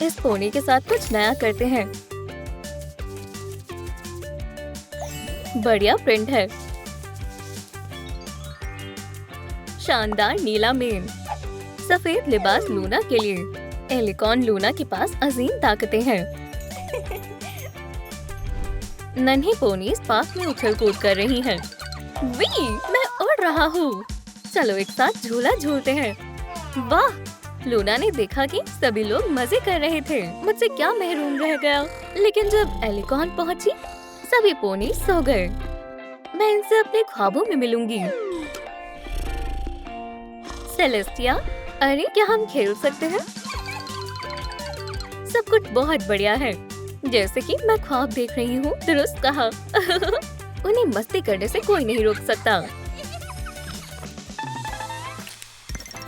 इस पोनी के साथ कुछ नया करते हैं। बढ़िया प्रिंट है। शानदार नीला मेन। सफेद लिबास लूना के लिए। एलिकॉन लूना के पास अजीम ताकतें हैं। नन्ही पोनीज पास में उछल कूद कर रही हैं। वी, मैं उड़ रहा हूँ। चलो एक साथ झूला झूलते हैं। वाह! लूना ने देखा कि सभी लोग मजे कर रहे थे। मुझसे क्या महरूम रह गया। लेकिन जब एलिकॉन पहुंची, सभी पोनी सो गए। मैं इनसे अपने ख्वाबों में मिलूंगी। सेलेस्टिया, अरे क्या हम खेल सकते हैं? सब कुछ बहुत बढ़िया है, जैसे कि मैं ख्वाब देख रही हूँ। दुरुस्त कहा। उन्हें मस्ती करने से कोई नहीं रोक सकता।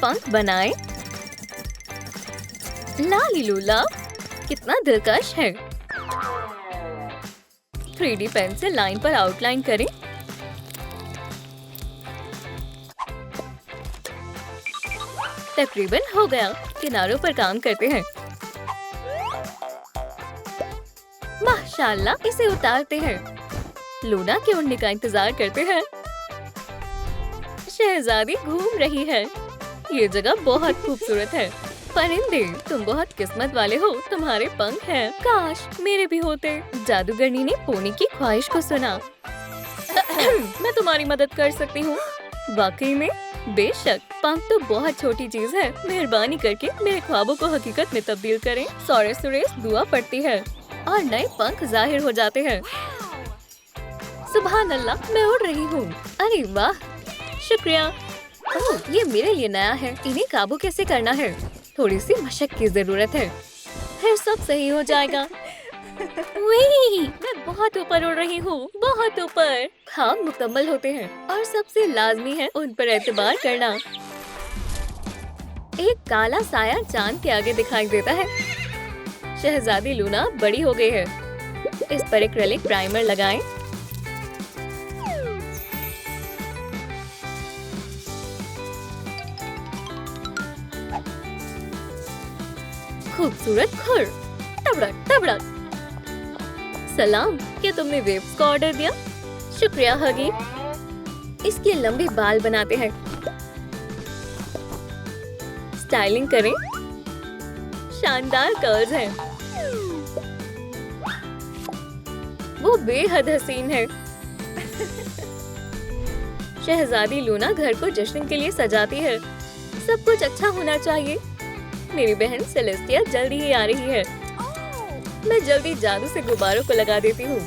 पंख बनाए। लाली लूला, कितना दिलकश है। 3D पेन से लाइन पर आउटलाइन करें। तकरीबन हो गया। किनारों पर काम करते हैं। माशाल्लाह, इसे उतारते हैं। लूना के उड़ने का इंतजार करते हैं। शहजादी घूम रही है। ये जगह बहुत खूबसूरत है। परिंदे, तुम बहुत किस्मत वाले हो, तुम्हारे पंख हैं। काश मेरे भी होते। जादूगरनी ने पोनी की ख्वाहिश को सुना। मैं तुम्हारी मदद कर सकती हूँ। वाकई में? बेशक, पंख तो बहुत छोटी चीज है। मेहरबानी करके मेरे ख्वाबों को हकीकत में तब्दील करें। सौरे सुरेश दुआ पड़ती है और नए पंख जाहिर हो जाते हैं। सुभान अल्लाह, मैं उड़ रही हूँ। अरे वाह, शुक्रिया। ओह, ये मेरे लिए नया है। इन्हें काबू कैसे करना है? थोड़ी सी मशक की जरूरत है, फिर सब सही हो जाएगा। मैं बहुत ऊपर उड़ रही हूँ, बहुत ऊपर। ख्वाब मुकम्मल होते हैं और सबसे लाजमी है उन पर एतबार करना। एक काला साया चांद के आगे दिखाई देता है। शहजादी लूना बड़ी हो गई है। इस पर एक्रेलिक प्राइमर लगाएं। खूबसूरत खुर। टबड़क टबड़क। सलाम, क्या तुमने वेव्स का ऑर्डर दिया? शुक्रिया हगी। इसके लंबे बाल बनाते हैं। स्टाइलिंग करें। शानदार कर्ल्स हैं। वो बेहद हसीन है। शहजादी लूना घर को जश्न के लिए सजाती है। सब कुछ अच्छा होना चाहिए। मेरी बहन सेलेस्टिया जल्दी ही आ रही है। मैं जल्दी जादू से गुब्बारों को लगा देती हूँ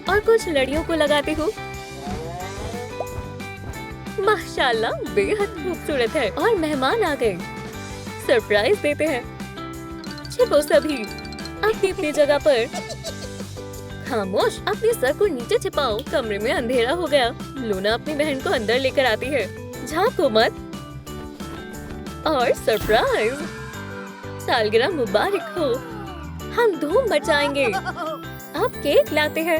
और कुछ लड़ियों को लगाती हूँ। माशाल्लाह, बेहद खूबसूरत है। और मेहमान आ गए। सरप्राइज देते हैं। छिपो सभी अपनी अपनी जगह पर। खामोश, अपने सर को नीचे छिपाओ। कमरे में अंधेरा हो गया। लूना अपनी बहन को अंदर लेकर आती है। झांको मत। और सरप्राइज, सालगिरह मुबारक हो। हम धूम मचाएंगे। अब केक लाते हैं।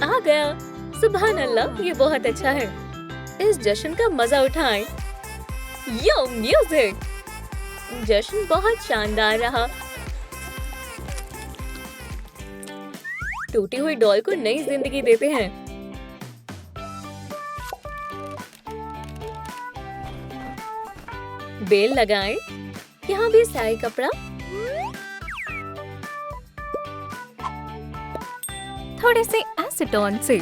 आ गया। सुभान अल्लाह, ये बहुत अच्छा है। इस जश्न का मजा उठाएं। यो म्यूजिक। जश्न बहुत शानदार रहा। टूटी हुई डॉल को नई जिंदगी देते हैं। बेल लगाएं। यहाँ भी स्याही कपड़ा। थोड़े से एसीटोन से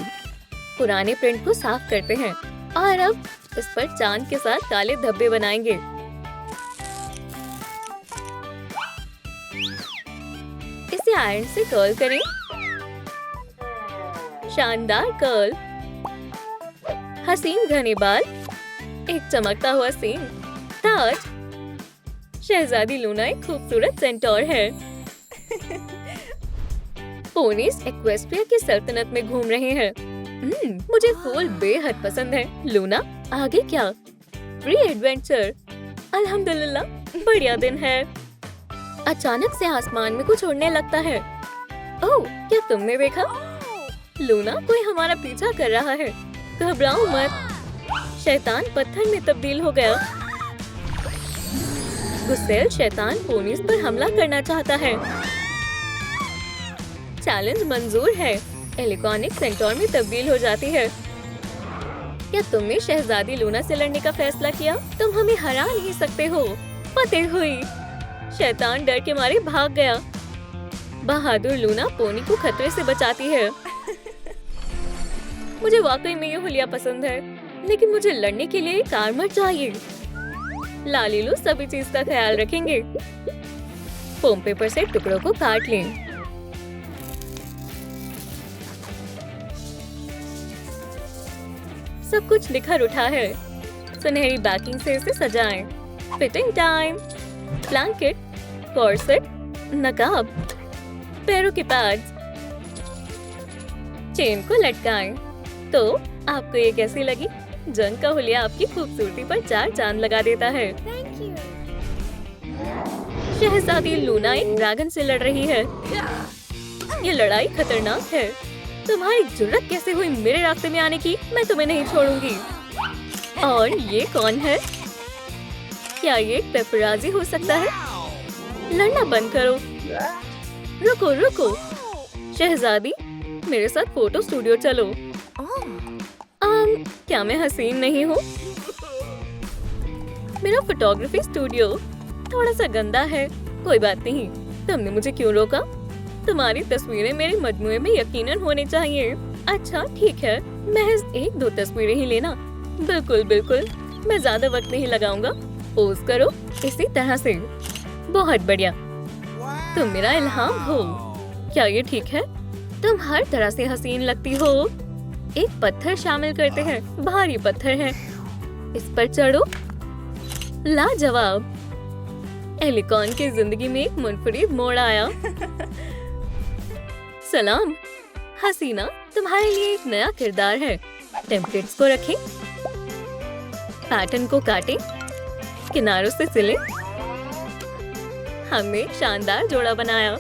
पुराने प्रिंट को साफ करते हैं और अब इस पर चांद के साथ काले धब्बे बनाएंगे। इसे आयरन से कर्ल करें। शानदार कर्ल। हसीन घने बाल। एक चमकता हुआ सींग। ताज। शहजादी लूना एक खूबसूरत सेंटोर है। पोनीज एक्वेस्ट्रिया की सल्तनत में घूम रहे हैं। मुझे फूल बेहद पसंद है। लूना, आगे क्या? Free adventure. अल्हम्दुलिल्लाह, बढ़िया दिन है। अचानक से आसमान में कुछ उड़ने लगता है। ओह, क्या तुमने देखा? लूना, कोई हमारा पीछा कर रहा है। घबराओ मत। शैतान पत्थर में तब्दील हो गया। गुस्सैल शैतान पोनीज पर हमला करना चाहता है। चैलेंज मंजूर है। एलिकॉनिक सेंटोर में तब्दील हो जाती है। क्या तुमने शहजादी लूना से लड़ने का फैसला किया? तुम हमें हरा नहीं सकते हो। फतेह हुई। शैतान डर के मारे भाग गया। बहादुर लूना पोनी को खतरे से बचाती है। मुझे वाकई में ये हुलिया पसंद है, लेकिन मुझे लड़ने के लिए एक आर्मर चाहिए। लालीलू सभी चीज का ख्याल रखेंगे। फोम पेपर से टुकड़ों को काट लें। सब कुछ निखर उठा है। सुनहरी बैकिंग से इसे सजाएं। Fitting time. ब्लैंकेट, कॉर्सेट, नकाब, पैरों के पैड्स, चेन को लटकाएं। तो आपको ये कैसी लगी? जंग का हुलिया आपकी खूबसूरती पर 4 चांद लगा देता है। शहजादी लूना एक ड्रैगन से लड़ रही है। ये लड़ाई खतरनाक है। तुम्हारी जुर्रत कैसे हुई मेरे रास्ते में आने की? मैं तुम्हें नहीं छोड़ूंगी। और ये कौन है? क्या ये पेपराजी हो सकता है? लड़ना बंद करो। रुको रुको। शहजादी, मेरे साथ फोटो स्टूडियो चलो। क्या मैं हसीन नहीं हूँ? मेरा फोटोग्राफी स्टूडियो थोड़ा सा गंदा है। कोई बात नहीं। तुमने मुझे क्यों रोका? तुम्हारी तस्वीरें मेरे मजमुए में यकीनन होनी चाहिए। अच्छा ठीक है, महज 1-2 तस्वीरें ही लेना। बिल्कुल बिल्कुल, मैं ज्यादा वक्त नहीं लगाऊंगा। पोज करो इसी तरह से। बहुत बढ़िया। तुम मेरा इल्हाम हो। क्या ये ठीक है? तुम हर तरह से हसीन लगती हो। एक पत्थर शामिल करते हैं। भारी पत्थर है। इस पर चढ़ो। लाजवाब। एलिकॉन की जिंदगी में एक मुनफरिद मोड़ आया। सलाम हसीना, तुम्हारे लिए एक नया किरदार है। टेम्पलेट्स को रखें, पैटर्न को काटें, किनारों से सिलें। हमने एक शानदार जोड़ा बनाया।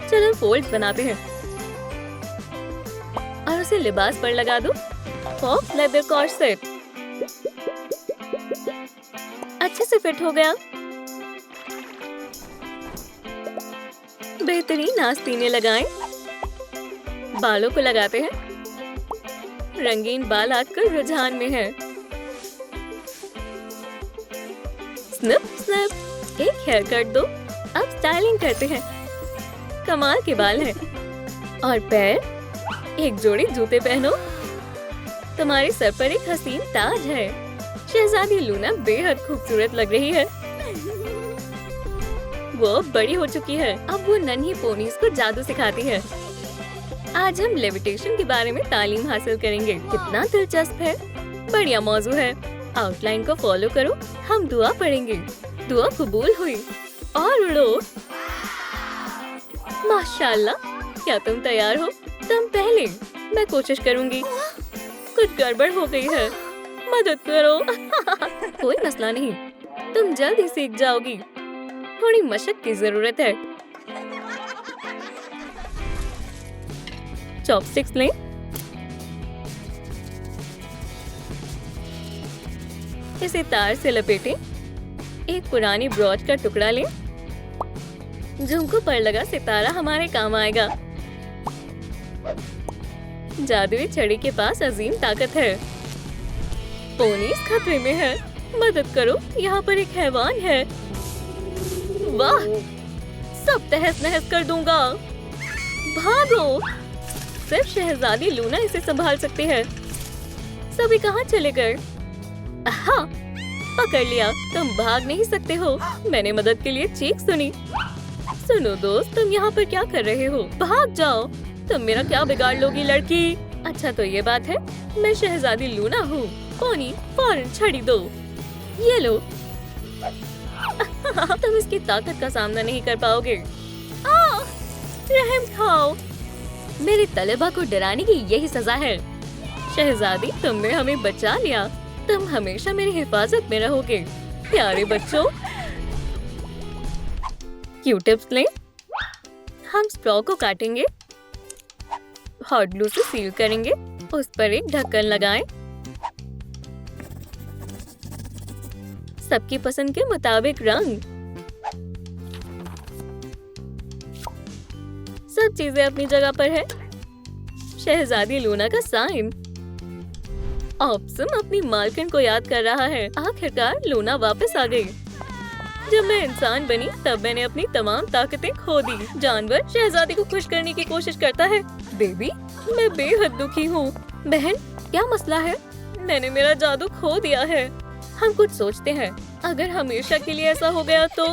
चलो फोल्ड्स बनाते हैं और उसे लिबास पर लगा दो। फॉक्स लेदर कॉर्सेट अच्छे से फिट हो गया। बेहतरीन आस्तीनें लगाएं। बालों को लगाते हैं। रंगीन बाल आजकल रुझान में है। Snip snip. एक हेयर कट दो। अब स्टाइलिंग करते हैं। कमाल के बाल हैं। और पैर, एक जोड़ी जूते पहनो। तुम्हारे सर पर एक हसीन ताज है। शहजादी लूना बेहद खूबसूरत लग रही है। वो बड़ी हो चुकी है। अब वो नन्ही पोनीज को जादू सिखाती है। आज हम लेविटेशन के बारे में तालीम हासिल करेंगे। कितना दिलचस्प है। बढ़िया मौजू है। आउटलाइन को फॉलो करो। हम दुआ पढ़ेंगे। दुआ कबूल हुई। और उड़ो। माशाल्लाह, क्या तुम तैयार हो? तुम पहले। मैं कोशिश करूंगी। कुछ गड़बड़ हो गई है। मदद करो। कोई मसला नहीं, तुम जल्द ही सीख जाओगी। थोड़ी मशक की जरूरत है। चॉपस्टिक्स लें। इसे तार से लपेटें। एक पुरानी ब्रॉच का टुकड़ा लें। झुमकों पर लगा सितारा हमारे काम आएगा। जादुई छड़ी के पास अजीम ताकत है। पोनीस खतरे में है। मदद करो, यहाँ पर एक हैवान है। वाह, सब तहस नहस कर दूंगा। भागो। सिर्फ शहजादी लूना इसे संभाल सकती है। सभी कहाँ चले गए? हाँ, पकड़ लिया। तुम भाग नहीं सकते हो। मैंने मदद के लिए चीख सुनी। सुनो दोस्त, तुम यहाँ पर क्या कर रहे हो? भाग जाओ। तुम मेरा क्या बिगाड़ लोगी लड़की? अच्छा तो ये बात है, मैं शहजादी लूना हूँ। पोनी, फौरन छड़ी दो। ये लो। तुम इसकी ताकत का सामना नहीं कर पाओगे। रहम खाओ। मेरे तलेबा को डराने की यही सजा है। शहजादी, तुमने हमें बचा लिया। तुम हमेशा मेरी हिफाजत में रहोगे। प्यारे बच्चों, क्यू-टिप्स लें। हम स्ट्रॉ को काटेंगे। हॉट ग्लू से सील करेंगे। उस पर एक ढक्कन लगाएं। सबकी पसंद के मुताबिक रंग। सब चीजें अपनी जगह पर है। शहजादी लूना का साइन। ऑप्सम अपनी मालकिन को याद कर रहा है। आखिरकार लूना वापस आ गई। जब मैं इंसान बनी तब मैंने अपनी तमाम ताकतें खो दी। जानवर शहजादी को खुश करने की कोशिश करता है। बेबी, मैं बेहद दुखी हूँ। बहन, क्या मसला है? मैंने मेरा जादू खो दिया है। हम कुछ सोचते हैं, अगर हमेशा के लिए ऐसा हो गया तो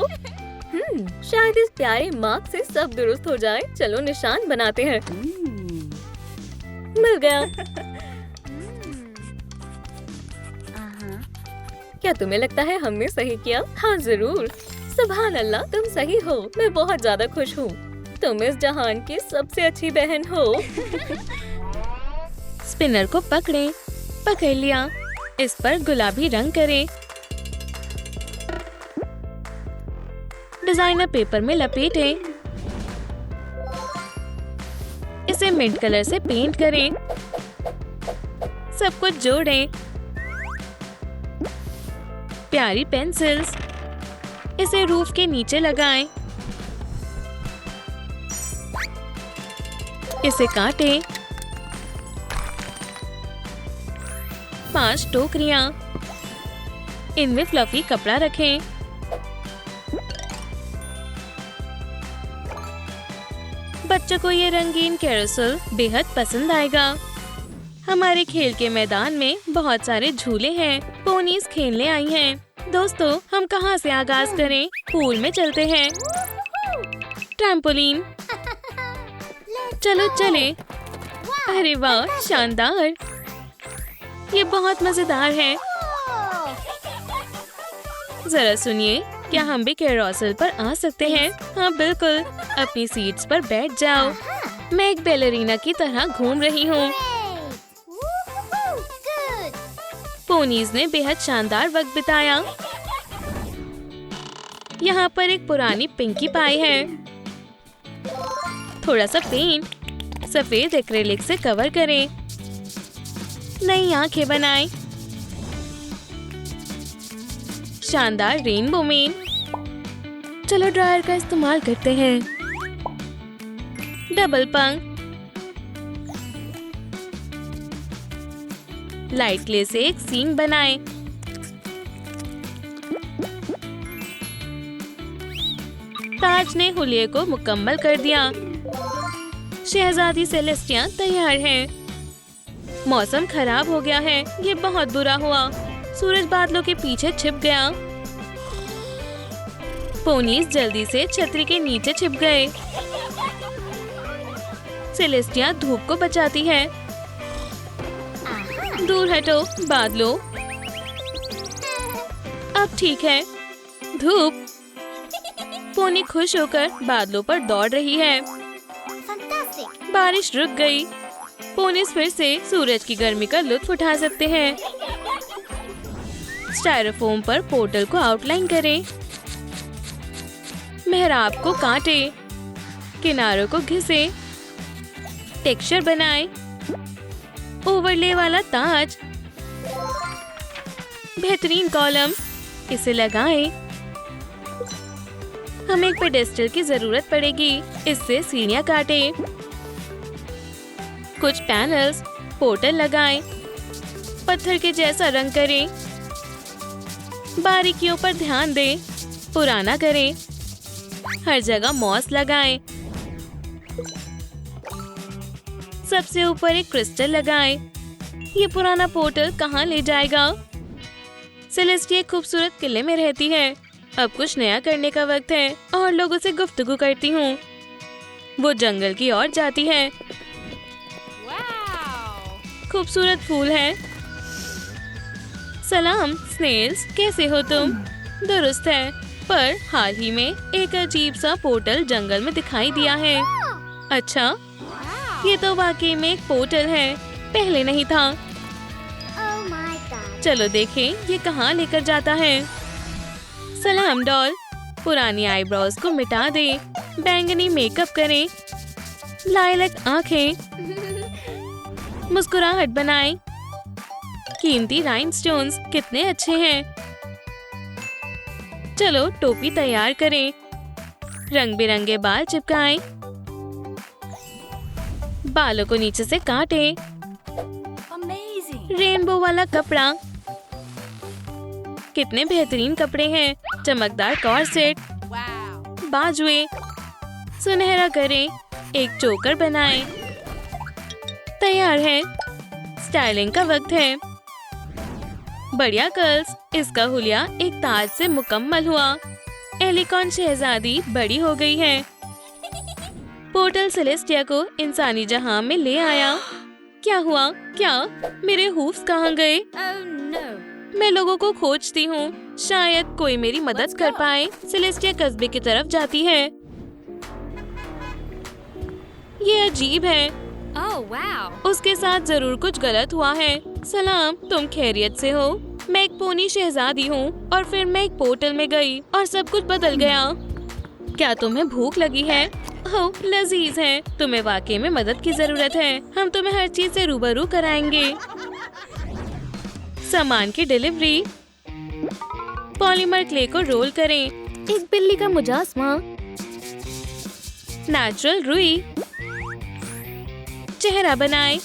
शायद इस प्यारे मार्क से सब दुरुस्त हो जाए। चलो निशान बनाते हैं। मिल गया। क्या तुम्हें लगता है हमने सही किया? हाँ जरूर। सुभान अल्लाह, तुम सही हो। मैं बहुत ज्यादा खुश हूँ। तुम इस जहान की सबसे अच्छी बहन हो। स्पिनर को पकड़ें। पकड़ लिया। इस पर गुलाबी रंग करें। डिजाइनर पेपर में लपेटें। इसे मिंट कलर से पेंट करें। सब कुछ जोड़ें। प्यारी पेंसिल्स। इसे रूफ के नीचे लगाएं। इसे काटें। 5 टोकरियां। इनमें फ्लफी कपड़ा रखें। बच्चों को ये रंगीन कैरोसेल बेहद पसंद आएगा। हमारे खेल के मैदान में बहुत सारे झूले हैं। पोनीज खेलने आई हैं। दोस्तों, हम कहाँ से आगाज करें? पूल में चलते हैं। ट्रैम्पोलिन। चलो चले। अरे वाह, शानदार। ये बहुत मजेदार है। जरा सुनिए, क्या हम भी कैरोसेल पर आ सकते हैं? हाँ बिल्कुल। अपनी सीट्स पर बैठ जाओ। मैं एक बैलरीना की तरह घूम रही हूँ। पोनीज ने बेहद शानदार वक्त बिताया। यहाँ पर एक पुरानी पिंकी पाई है। थोड़ा सा पेंट सफेद एक्रेलिक से कवर करें। नई आंखें बनाएं। शानदार रेनबो में। चलो ड्रायर का इस्तेमाल करते हैं। डबल पंख। लाइट क्ले से एक सींग बनाएं। ताज ने हुलिये को मुकम्मल कर दिया। शहजादी सेलेस्टिया तैयार है। मौसम खराब हो गया है। ये बहुत बुरा हुआ। सूरज बादलों के पीछे छिप गया। पोनीज जल्दी से छतरी के नीचे छिप गए। सेलेस्टिया धूप को बचाती है। दूर हटो बादलों। अब ठीक है। धूप। पोनी खुश होकर बादलों पर दौड़ रही है। बारिश रुक गई। पोनीज फिर से सूरज की गर्मी का लुत्फ उठा सकते हैं। स्टायरोफोम पर पोर्टल को आउटलाइन करें। मेहराब को काटें। किनारों को घिसे। टेक्सचर बनाएं। ओवरले वाला ताज। बेहतरीन कॉलम। इसे लगाएं। हमें एक पेडेस्टल की जरूरत पड़ेगी। इससे सीढ़ियां काटें। कुछ पैनल्स। पोर्टल लगाएं। पत्थर के जैसा रंग करें। बारीकियों पर ध्यान दें। पुराना करें। हर जगह मॉस लगाएं। सबसे ऊपर एक क्रिस्टल लगाएं। ये पुराना पोर्टल कहाँ ले जाएगा? सेलेस्टिया एक खूबसूरत किले में रहती है। अब कुछ नया करने का वक्त है और लोगों से गुफ्तगू करती हूँ। वो जंगल की ओर जाती है। खूबसूरत फूल है। सलाम स्नेल्स, कैसे हो तुम? दुरुस्त है, पर हाल ही में एक अजीब सा पोर्टल जंगल में दिखाई दिया है। अच्छा, ये तो वाकई में एक पोर्टल है, पहले नहीं था। चलो देखें ये कहाँ लेकर जाता है। सलाम डॉल, पुरानी आईब्रोज को मिटा दे, बैंगनी मेकअप करें, लाइलैक आंखें, मुस्कुराहट बनाएं। कीमती राइनस्टोन्स कितने अच्छे हैं। चलो टोपी तैयार करें। रंग बिरंगे बाल चिपकाएं। बालों को नीचे से काटें। रेनबो वाला कपड़ा, कितने बेहतरीन कपड़े हैं। चमकदार कॉर्सेट, बाजुए, सुनहरा करें, एक चोकर बनाएं। तैयार है। स्टाइलिंग का वक्त है। बढ़िया कर्ल्स, इसका हुलिया एक ताज से मुकम्मल हुआ। एलिकॉन शहजादी बड़ी हो गई है। पोर्टल सेलेस्टिया को इंसानी जहां में ले आया। क्या हुआ? क्या मेरे हूफ्स कहाँ गए? मैं लोगों को खोजती हूँ, शायद कोई मेरी मदद कर पाए। सेलेस्टिया कस्बे की तरफ जाती है। ये अजीब है। उसके साथ जरूर कुछ गलत हुआ है। सलाम, तुम खैरियत से हो? मैं एक पोनी शहजादी हूँ और फिर मैं एक पोर्टल में गई और सब कुछ बदल गया। क्या तुम्हें भूख लगी है? ओह, लजीज है। तुम्हें वाकई में मदद की जरूरत है। हम तुम्हें हर चीज से रूबरू कराएंगे। सामान की डिलीवरी। पॉलीमर क्ले को रोल करें। एक बिल्ली का मुजासमा। नेचुरल रुई। चेहरा बनाएं।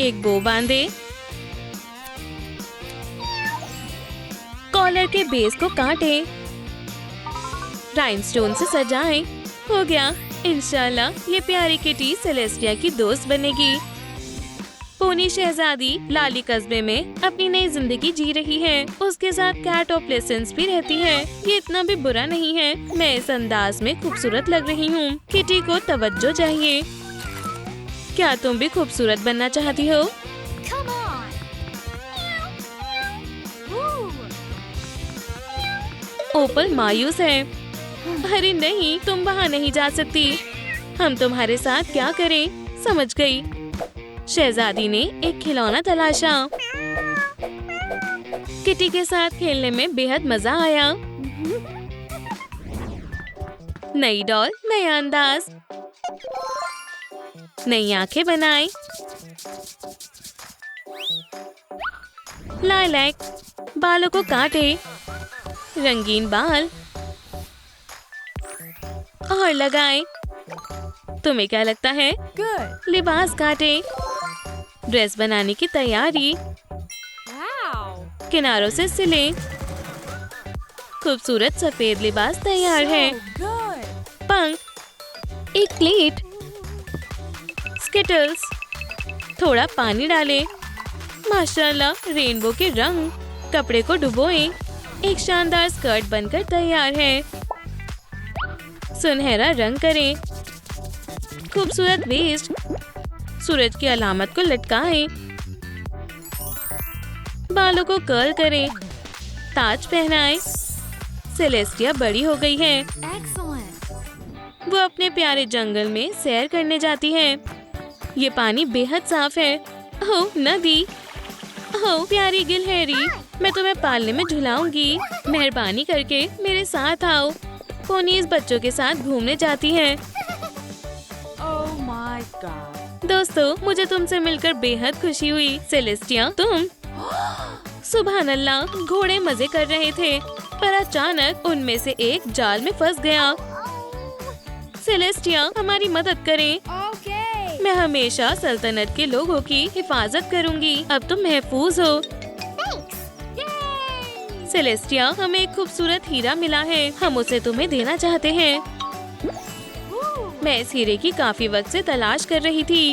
एक बो बांधे। कॉलर के बेस को काटें। राइनस्टोन से सजाएं। हो गया। इंशाल्लाह ये प्यारी किटी सेलेस्टिया की दोस्त बनेगी। पोनी शहजादी लाली कस्बे में अपनी नई जिंदगी जी रही है। उसके साथ कैट और प्लेसेंस भी रहती है। ये इतना भी बुरा नहीं है। मैं इस अंदाज में खूबसूरत लग रही हूँ। किटी को तवज्जो चाहिए। क्या तुम भी खूबसूरत बनना चाहती हो? ओपल मायूस है। अरे नहीं, तुम वहाँ नहीं जा सकती। हम तुम्हारे साथ क्या करें? समझ गई। शहजादी ने एक खिलौना तलाशा। किटी के साथ खेलने में बेहद मजा आया। नई डॉल, नया अंदाज, नई आंखें बनाएं। लाइलैक, बालों को काटे। रंगीन बाल और लगाएं। तुम्हें क्या लगता है? लिबास काटे। ड्रेस बनाने की तैयारी। किनारों से सिलें। खूबसूरत सफेद लिबास तैयार है। पंख, एक प्लेट, स्किटल्स, थोड़ा पानी डालें। माशाल्लाह, रेनबो के रंग। कपड़े को डुबोएं। एक शानदार स्कर्ट बनकर तैयार है। सुनहरा रंग करें। खूबसूरत वेस्ट। सूरज की अलामत को लटकाएं। बालों को कर्ल करें। ताज पहनाएं। सेलेस्टिया बड़ी हो गई है। वो अपने प्यारे जंगल में सैर करने जाती है। ये पानी बेहद साफ है। ओह, नदी। ओह, प्यारी गिलहरी, मैं तुम्हें पालने में झुलाऊंगी। मेहरबानी करके मेरे साथ आओ। पोनीज बच्चों के साथ घूमने जाती हैं। दोस्तों, मुझे तुमसे मिलकर बेहद खुशी हुई। सेलेस्टिया, तुम? सुभान अल्लाह, घोड़े मजे कर रहे थे, पर अचानक उनमें से एक जाल में फंस गया। सेलेस्टिया, हमारी मदद करें। मैं हमेशा सल्तनत के लोगों की हिफाजत करूंगी। अब तुम महफूज हो। सेलेस्टिया, हमें एक खूबसूरत हीरा मिला है। हम उसे तुम्हें देना चाहते हैं। मैं इस हीरे की काफी वक्त से तलाश कर रही थी।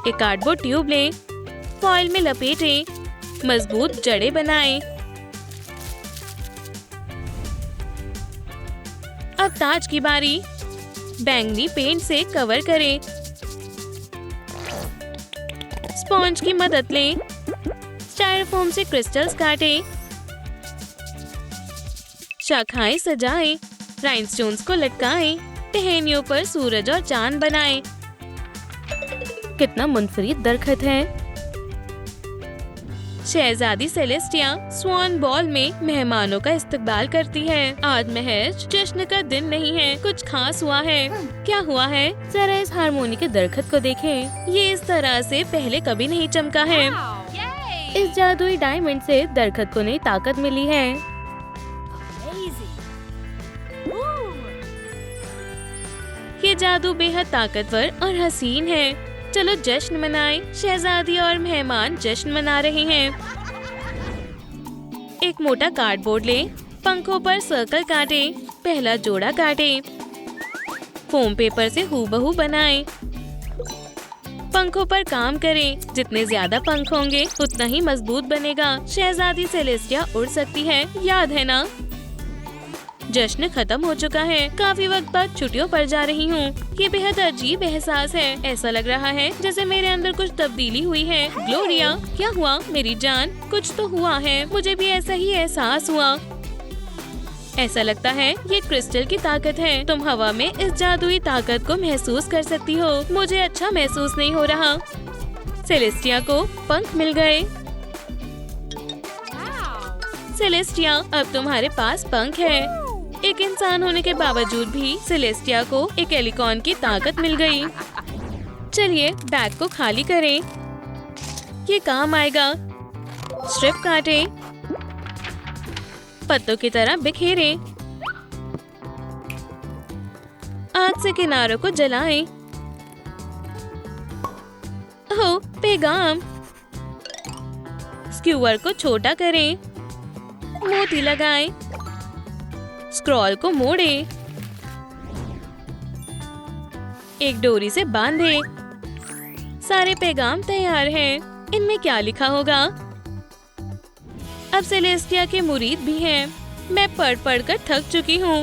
एक कार्डबोर्ड ट्यूब लें। फॉइल में लपेटें। मजबूत जड़ें बनाएं। अब ताज की बारी। बैंगनी पेंट से कवर करें। स्पॉन्ज की मदद लें। स्टायरोफोम से क्रिस्टल्स काटें। शाखाएं सजाएं। राइनस्टोन्स को लटकाएं। टहनियों पर सूरज और चांद बनाएं। कितना मुनफरिद दरख्त है। शहजादी सेलेस्टिया स्वान बॉल में मेहमानों का इस्तकबाल करती है। आज महज जश्न का दिन नहीं है, कुछ खास हुआ है। क्या हुआ है? जरा इस हारमोनी के दरख्त को देखें। ये इस तरह से पहले कभी नहीं चमका है। इस जादुई डायमंड से दरख्त को नई ताकत मिली है। ये जादू बेहद ताकतवर और हसीन है। चलो जश्न मनाएं। शहजादी और मेहमान जश्न मना रहे हैं। एक मोटा कार्डबोर्ड लें, पंखों पर सर्कल काटें, पहला जोड़ा काटें, फोम पेपर से हूबहू बनाएं। पंखों पर काम करें। जितने ज्यादा पंख होंगे उतना ही मजबूत बनेगा। शहजादी सेलेस्टिया उड़ सकती है, याद है ना? जश्न खत्म हो चुका है। काफी वक्त बाद छुट्टियों पर जा रही हूँ। ये बेहद अजीब एहसास है। ऐसा लग रहा है जैसे मेरे अंदर कुछ तब्दीली हुई है। ग्लोरिया, क्या हुआ मेरी जान? कुछ तो हुआ है। मुझे भी ऐसा ही एहसास हुआ। ऐसा लगता है ये क्रिस्टल की ताकत है। तुम हवा में इस जादुई ताकत को महसूस कर सकती हो। मुझे अच्छा महसूस नहीं हो रहा। सेलेस्टिया को पंख मिल गए। सेलेस्टिया, अब तुम्हारे पास पंख है। एक इंसान होने के बावजूद भी सेलेस्टिया को एक एलिकॉन की ताकत मिल गई। चलिए बैग को खाली करें। ये काम आएगा। स्ट्रिप काटें, पत्तों की तरह बिखेरें, आग से किनारों को जलाएं। ओह, पैगाम। स्क्यूअर को छोटा करें, मोती लगाएं, स्क्रॉल को मोड़ें, एक डोरी से बांधें। सारे पैगाम तैयार हैं। इनमें क्या लिखा होगा? अब सेलेस्टिया के मुरीद भी हैं। मैं पढ़ कर थक चुकी हूँ।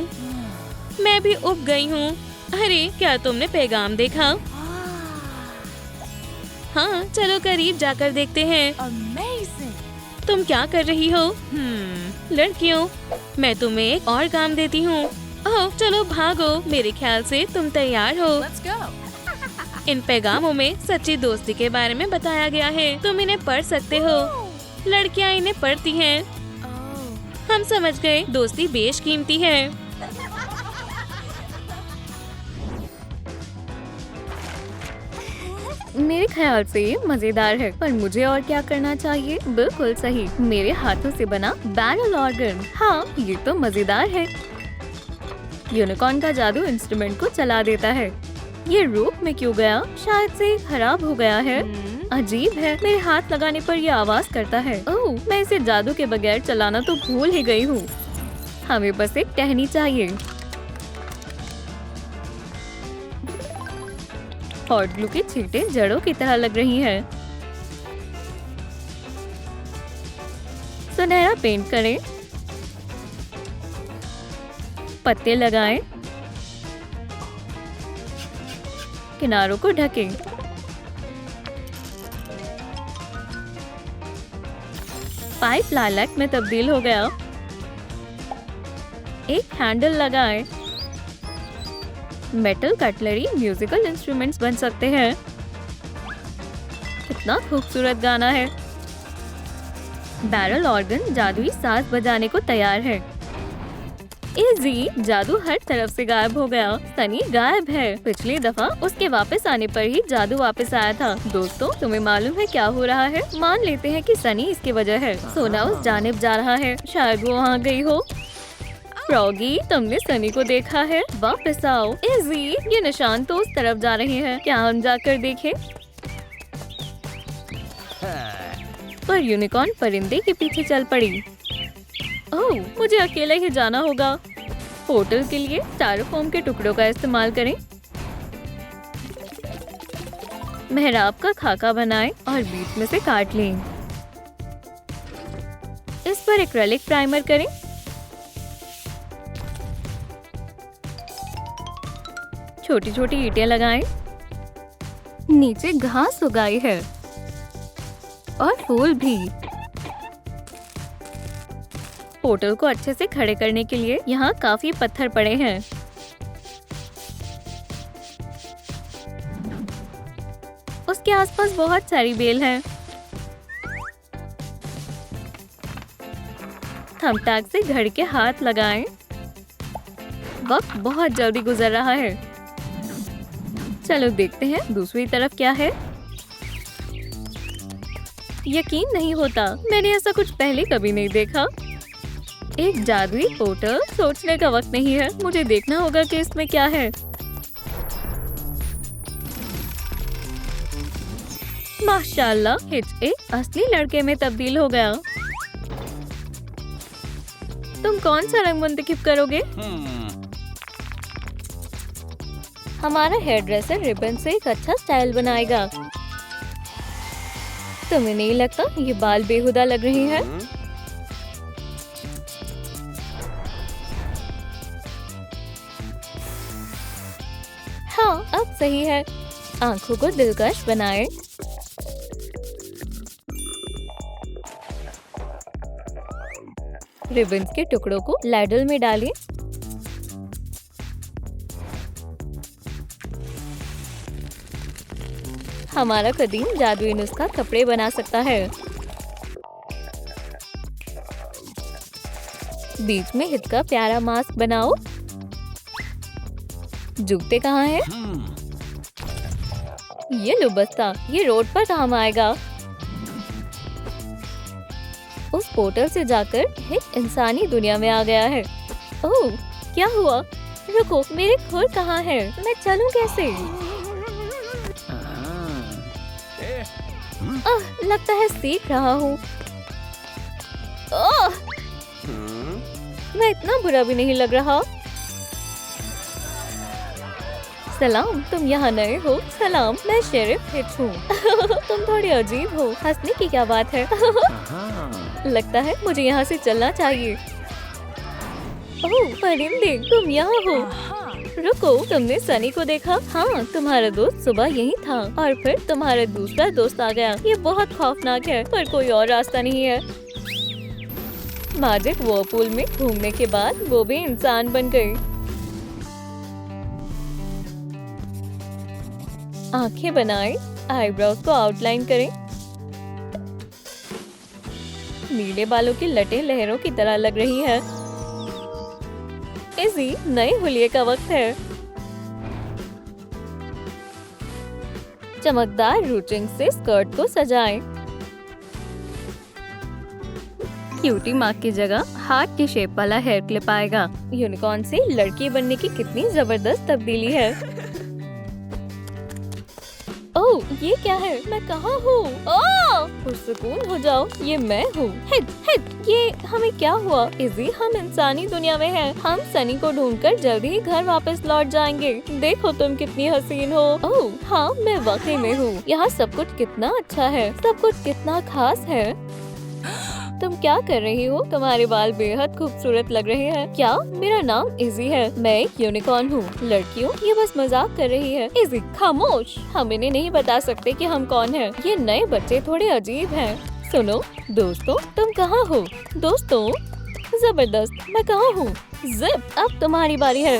मैं भी उब गई हूँ। अरे, क्या तुमने पैगाम देखा? हाँ, चलो करीब जाकर देखते हैं। तुम क्या कर रही हो? लड़कियों, मैं तुम्हें एक और काम देती हूँ। ओह, चलो भागो। मेरे ख्याल से तुम तैयार हो। इन पैगामों में सच्ची दोस्ती के बारे में बताया गया है। तुम इन्हें पढ़ सकते हो। लड़कियाँ इन्हें पढ़ती हैं। हम समझ गए, दोस्ती बेशकीमती है। मेरे ख्याल से ये मजेदार है, पर मुझे और क्या करना चाहिए? बिल्कुल सही, मेरे हाथों से बना बैरल ऑर्गन। हाँ, ये तो मजेदार है। यूनिकॉर्न का जादू इंस्ट्रूमेंट को चला देता है। ये रूप में क्यों गया? शायद से खराब हो गया है। अजीब है, मेरे हाथ लगाने पर ये आवाज करता है। ओह, मैं इसे जादू के बगैर चलाना तो भूल ही गई हूँ। हमें बस एक टहनी चाहिए। हॉट ग्लू के छींटे जड़ों की तरह लग रही हैं। सुनहरा पेंट करें, पत्ते लगाएं, किनारों को ढकें। पाइप लाइलैक में तब्दील हो गया। एक हैंडल लगाएं। मेटल कटलरी म्यूजिकल इंस्ट्रूमेंट्स बन सकते हैं। कितना खूबसूरत गाना है। बैरल ऑर्गन जादुई साज बजाने को तैयार है। इजी, जादू हर तरफ से गायब हो गया। सनी गायब है। पिछली दफा उसके वापस आने पर ही जादू वापस आया था। दोस्तों, तुम्हें मालूम है क्या हो रहा है? मान लेते हैं कि सनी इसकी वजह है। सोना उस जानिब जा रहा है। शायद वो वहाँ गई हो। फ्रॉगी, तुमने सनी को देखा है? वापस आओ। इजी, ये निशान तो उस तरफ जा रहे हैं। क्या हम जाकर देखें? पर यूनिकॉर्न परिंदे के पीछे चल पड़ी। ओह, मुझे अकेले ही जाना होगा। पोर्टल के लिए स्टाइरोफोम के टुकड़ों का इस्तेमाल करें। मेहराब का खाका बनाएं और बीच में से काट लें। इस पर एक्रेलिक प्राइमर करें। छोटी छोटी ईंटें लगाएं। नीचे घास उगाई है और फूल भी। पोर्टल को अच्छे से खड़े करने के लिए यहाँ काफी पत्थर पड़े हैं। उसके आसपास बहुत सारी बेल हैं। थंबटैग से घड़ी के हाथ लगाएं। वक्त बहुत जल्दी गुजर रहा है। चलो देखते हैं दूसरी तरफ क्या है। यकीन नहीं होता, मैंने ऐसा कुछ पहले कभी नहीं देखा। एक जादुई पोर्टल, सोचने का वक्त नहीं है, मुझे देखना होगा कि इसमें क्या है। माशाल्लाह, हिच एक असली लड़के में तब्दील हो गया। तुम कौन सा रंग मुंतखब करोगे? हमारा हेयर ड्रेसर रिबन से एक अच्छा स्टाइल बनाएगा। तुम्हें नहीं लगता ये बाल बेहुदा लग रहे हैं? हाँ, अब सही है। आंखों को दिलकश बनाए। रिबन्स के टुकड़ों को लैडल में डालें। हमारा कदीम जादुई नुस्खा कपड़े बना सकता है। बीच में हित का प्यारा मास्क बनाओ। जूते कहाँ हैं? ये लो बस्ता, ये रोड पर काम आएगा। उस पोर्टल से जाकर हित इंसानी दुनिया में आ गया है। ओह, क्या हुआ? रुको, मेरे खुर कहाँ है? मैं चलूं कैसे? लगता है सीख रहा हूँ। मैं इतना बुरा भी नहीं लग रहा। सलाम, तुम यहाँ नए हो? सलाम, मैं शेरिफ हिच हूँ। तुम थोड़ी अजीब हो, हंसने की क्या बात है? लगता है मुझे यहाँ से चलना चाहिए। ओह परिंदे, तुम यहाँ हो। रुको, तुमने सनी को देखा? हाँ, तुम्हारा दोस्त सुबह यही था और फिर तुम्हारा दूसरा दोस्त आ गया। ये बहुत खौफनाक है, पर कोई और रास्ता नहीं है। मैजिक व्हर्लपूल में घूमने के बाद वो भी इंसान बन गई। आंखें बनाएं, आईब्रोज को आउटलाइन करें। नीले बालों की लटें लहरों की तरह लग रही है। इजी, नए हुलिये का वक्त है। चमकदार रूचिंग से स्कर्ट को सजाएं। क्यूटी मार्क की जगह हार्ट की शेप वाला हेयर क्लिप आएगा। यूनिकॉर्न से लड़की बनने की कितनी जबरदस्त तब्दीली है। ओह, ये क्या है? मैं कहाँ हूँ? ओह, पुरसुकून हो जाओ, ये मैं हूँ। हिट हिट, ये हमें क्या हुआ? इजी, हम इंसानी दुनिया में हैं। हम सनी को ढूंढकर जल्दी ही घर वापस लौट जाएंगे। देखो तुम कितनी हसीन हो। ओह हाँ, मैं वाकई में हूँ। यहाँ सब कुछ कितना अच्छा है, सब कुछ कितना खास है। तुम क्या कर रही हो? तुम्हारे बाल बेहद खूबसूरत लग रहे हैं। क्या? मेरा नाम इजी है, मैं एक यूनिकॉर्न हूँ। लड़कियों, ये बस मजाक कर रही है। इजी, खामोश, हम इन्हें नहीं बता सकते कि हम कौन हैं। ये नए बच्चे थोड़े अजीब हैं। सुनो दोस्तों, तुम कहाँ हो? दोस्तों, जबरदस्त, मैं कहाँ हूँ? जिप, अब तुम्हारी बारी है।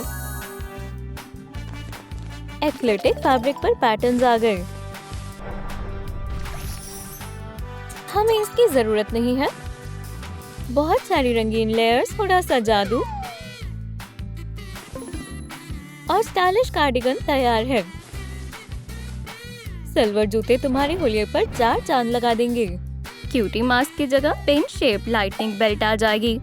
एक्लेटिक फैब्रिक पर पैटर्न्स आ गए। हमें इसकी जरूरत नहीं है। बहुत सारी रंगीन लेयर्स, थोड़ा सा जादू और स्टाइलिश कार्डिगन तैयार है। सिल्वर जूते तुम्हारे हुलिये पर 4 चांद लगा देंगे। क्यूटी मास्क की जगह पेन शेप लाइटनिंग बेल्ट आ जाएगी।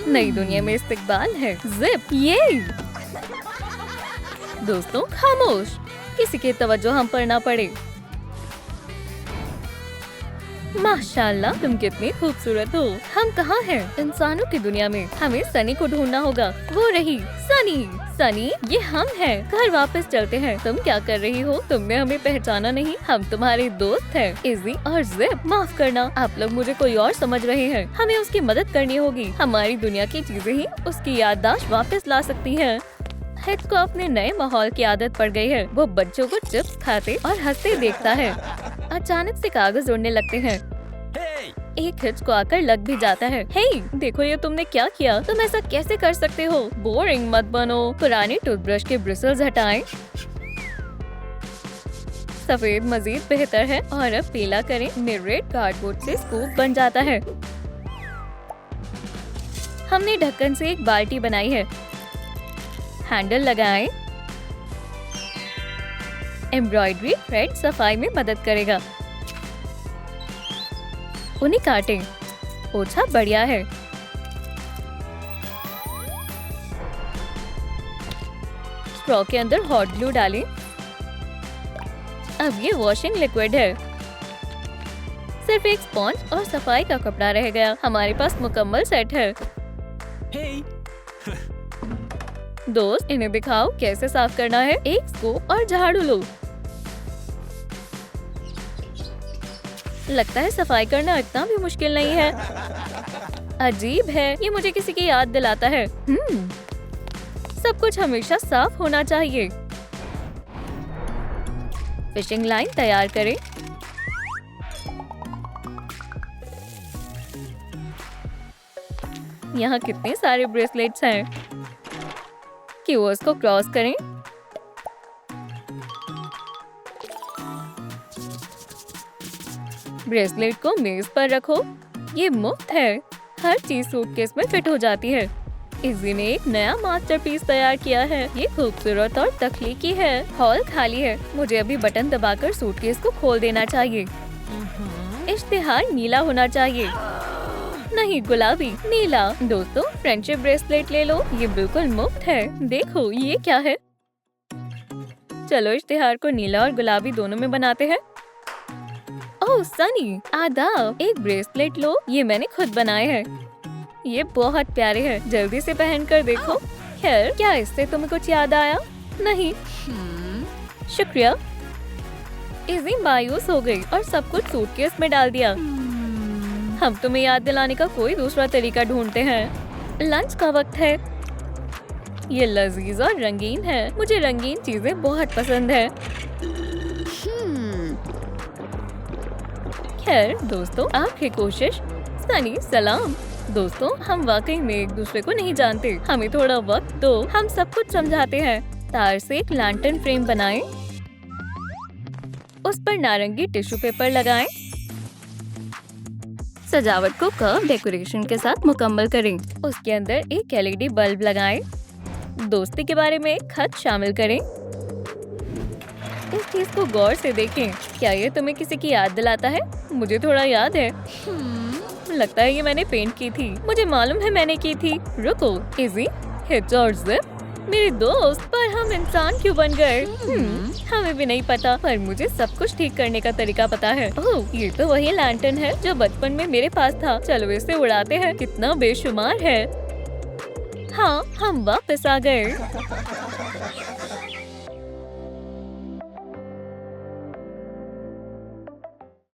नई दुनिया में इस्तकबाल है। जिप, ये दोस्तों खामोश, किसी की तवज्जो हम पर ना पड़े। माशाल्लाह, तुम कितनी खूबसूरत हो। हम कहाँ हैं? इंसानों की दुनिया में। हमें सनी को ढूंढना होगा। वो रही सनी। सनी, ये हम हैं। घर वापस चलते हैं। तुम क्या कर रही हो? तुमने हमें पहचाना नहीं? हम तुम्हारे दोस्त हैं, इजी और जिप। माफ करना, आप लोग मुझे कोई और समझ रहे हैं। हमें उसकी मदद करनी होगी। हमारी दुनिया की चीजें ही उसकी याददाश्त वापस ला सकती हैं। हिट को अपने नए माहौल की आदत पड़ गई है। वो बच्चों को चिप्स खाते और हंसते देखता है। अचानक से कागज उड़ने लगते हैं। एक हिच को आकर लग भी जाता है। हे, देखो ये तुमने क्या किया? तुम ऐसा कैसे कर सकते हो? बोरिंग मत बनो। पुरानी टूथब्रश के ब्रिसल्स हटाएं। सफेद मजीद बेहतर है। और अब पीला करें। मिर्रेट कार्डबोर्ड से स्कूप बन जाता है। हमने ढक्कन से एक बाल्टी बनाई है। हैंडल लगाएं। एम्ब्रॉयडरी थ्रेड सफाई में मदद करेगा। उन्हें काटें। पोछा बढ़िया है। स्ट्रॉ के अंदर हॉट ग्लू डालें। अब ये वॉशिंग लिक्विड है। सिर्फ एक स्पॉन्ज और सफाई का कपड़ा रह गया। हमारे पास मुकम्मल सेट है। दोस्त, इन्हें दिखाओ कैसे साफ करना है। एक स्कूप और झाड़ू लो। लगता है सफाई करना इतना भी मुश्किल नहीं है। अजीब है, ये मुझे किसी की याद दिलाता है। सब कुछ हमेशा साफ होना चाहिए। फिशिंग लाइन तैयार करें। यहाँ कितने सारे ब्रेसलेट्स हैं। कीवर्ड्स को क्रॉस करें। ब्रेसलेट को मेज पर रखो। ये मुफ्त है। हर चीज सूटकेस में फिट हो जाती है। इज़ी ने एक नया मास्टरपीस तैयार किया है। ये खूबसूरत और तख्लीकी है। हॉल खाली है। मुझे अभी बटन दबाकर सूटकेस को खोल देना चाहिए। इश्तिहार नीला होना चाहिए। नहीं, गुलाबी। नीला। दोस्तों, फ्रेंडशिप ब्रेसलेट ले लो। ये बिल्कुल मुफ्त है। देखो ये क्या है। चलो इश्तिहार को नीला और गुलाबी दोनों में बनाते हैं। ओह सनी, आदाब। एक ब्रेसलेट लो। ये मैंने खुद बनाए हैं। ये बहुत प्यारे हैं। जल्दी से पहन कर देखो। खैर, क्या इससे तुम्हें कुछ याद आया? नहीं। शुक्रिया। इज़ी मायूस हो गई और सब कुछ सूटकेस में डाल दिया। हम तुम्हें याद दिलाने का कोई दूसरा तरीका ढूंढते हैं। लंच का वक्त है। ये लजीज और रंगीन है। मुझे रंगीन चीजें बहुत पसंद है। खैर दोस्तों, आखिरी कोशिश। सनी, सलाम। दोस्तों, हम वाकई में एक दूसरे को नहीं जानते। हमें थोड़ा वक्त दो। हम सब कुछ समझाते हैं। तार से एक लैंटर्न फ्रेम बनाएं। उस पर नारंगी टिश्यू पेपर लगाएं। सजावट को कर्व डेकोरेशन के साथ मुकम्मल करें। उसके अंदर एक LED बल्ब लगाएं। दोस्ती के बारे में एक खत शामिल करें। इस चीज को गौर से देखें। क्या ये तुम्हें किसी की याद दिलाता है? मुझे थोड़ा याद है। लगता है ये मैंने पेंट की थी। मुझे मालूम है मैंने की थी। रुको, इज़ी, हिट्स और जिप। मेरे दोस्त, पर हम इंसान क्यों बन गए? हमें भी नहीं पता, पर मुझे सब कुछ ठीक करने का तरीका पता है। ओह, ये तो वही लैंटर्न है जो बचपन में मेरे पास था। चलो इसे उड़ाते हैं। कितना बेशुमार है। हाँ, हम वापस आ गए।